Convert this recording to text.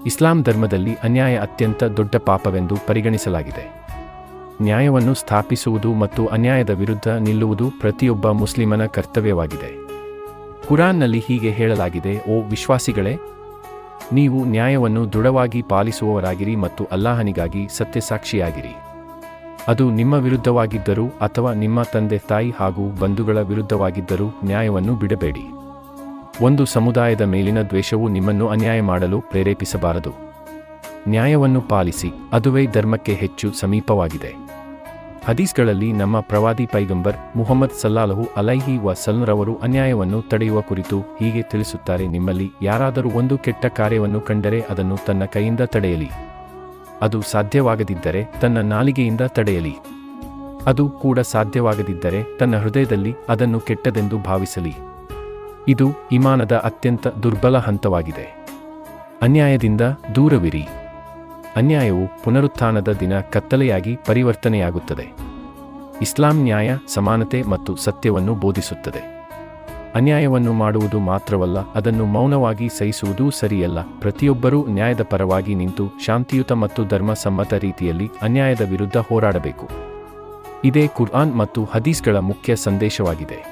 ಇಸ್ಲಾಂ ಧರ್ಮದಲ್ಲಿ ಅನ್ಯಾಯ ಅತ್ಯಂತ ದೊಡ್ಡ ಪಾಪವೆಂದು ಪರಿಗಣಿಸಲಾಗಿದೆ. ನ್ಯಾಯವನ್ನು ಸ್ಥಾಪಿಸುವುದು ಮತ್ತು ಅನ್ಯಾಯದ ವಿರುದ್ಧ ನಿಲ್ಲುವುದು ಪ್ರತಿಯೊಬ್ಬ ಮುಸ್ಲಿಮನ ಕರ್ತವ್ಯವಾಗಿದೆ. ಕುರಾನ್ನಲ್ಲಿ ಹೀಗೆ ಹೇಳಲಾಗಿದೆ, ಓ ವಿಶ್ವಾಸಿಗಳೇ, ನೀವು ನ್ಯಾಯವನ್ನು ದೃಢವಾಗಿ ಪಾಲಿಸುವವರಾಗಿರಿ ಮತ್ತು ಅಲ್ಲಾಹನಿಗಾಗಿ ಸತ್ಯಸಾಕ್ಷಿಯಾಗಿರಿ. ಅದು ನಿಮ್ಮ ವಿರುದ್ಧವಾಗಿದ್ದರೂ ಅಥವಾ ನಿಮ್ಮ ತಂದೆ ತಾಯಿ ಹಾಗೂ ಬಂಧುಗಳ ವಿರುದ್ಧವಾಗಿದ್ದರೂ ನ್ಯಾಯವನ್ನು ಬಿಡಬೇಡಿ. ಒಂದು ಸಮುದಾಯದ ಮೇಲಿನ ದ್ವೇಷವು ನಿಮ್ಮನ್ನು ಅನ್ಯಾಯ ಮಾಡಲು ಪ್ರೇರೇಪಿಸಬಾರದು. ನ್ಯಾಯವನ್ನು ಪಾಲಿಸಿ, ಅದುವೇ ಧರ್ಮಕ್ಕೆ ಹೆಚ್ಚು ಸಮೀಪವಾಗಿದೆ. ಹದೀಸ್ಗಳಲ್ಲಿ ನಮ್ಮ ಪ್ರವಾದಿ ಪೈಗಂಬರ್ ಮುಹಮ್ಮದ್ ಸಲ್ಲಲ್ಲಾಹು ಅಲೈಹಿ ವಸಲ್ಲಂರವರು ಅನ್ಯಾಯವನ್ನು ತಡೆಯುವ ಕುರಿತು ಹೀಗೆ ತಿಳಿಸುತ್ತಾರೆ, ನಿಮ್ಮಲ್ಲಿ ಯಾರಾದರೂ ಒಂದು ಕೆಟ್ಟ ಕಾರ್ಯವನ್ನು ಕಂಡರೆ ಅದನ್ನು ತನ್ನ ಕೈಯಿಂದ ತಡೆಯಲಿ. ಅದು ಸಾಧ್ಯವಾಗದಿದ್ದರೆ ತನ್ನ ನಾಲಿಗೆಯಿಂದ ತಡೆಯಲಿ. ಅದು ಕೂಡ ಸಾಧ್ಯವಾಗದಿದ್ದರೆ ತನ್ನ ಹೃದಯದಲ್ಲಿ ಅದನ್ನು ಕೆಟ್ಟದೆಂದು ಭಾವಿಸಲಿ. ಇದು ಈಮಾನದ ಅತ್ಯಂತ ದುರ್ಬಲ ಹಂತವಾಗಿದೆ. ಅನ್ಯಾಯದಿಂದ ದೂರವಿರಿ. ಅನ್ಯಾಯವು ಪುನರುತ್ಥಾನದ ದಿನ ಕತ್ತಲೆಯಾಗಿ ಪರಿವರ್ತನೆಯಾಗುತ್ತದೆ. ಇಸ್ಲಾಂ ನ್ಯಾಯ, ಸಮಾನತೆ ಮತ್ತು ಸತ್ಯವನ್ನು ಬೋಧಿಸುತ್ತದೆ. ಅನ್ಯಾಯವನ್ನು ಮಾಡುವುದು ಮಾತ್ರವಲ್ಲ, ಅದನ್ನು ಮೌನವಾಗಿ ಸಹಿಸುವುದೂ ಸರಿಯಲ್ಲ. ಪ್ರತಿಯೊಬ್ಬರೂ ನ್ಯಾಯದ ಪರವಾಗಿ ನಿಂತು ಶಾಂತಿಯುತ ಮತ್ತು ಧರ್ಮಸಮ್ಮತ ರೀತಿಯಲ್ಲಿ ಅನ್ಯಾಯದ ವಿರುದ್ಧ ಹೋರಾಡಬೇಕು. ಇದೇ ಕುರ್ಆನ್ ಮತ್ತು ಹದೀಸ್ಗಳ ಮುಖ್ಯ ಸಂದೇಶವಾಗಿದೆ.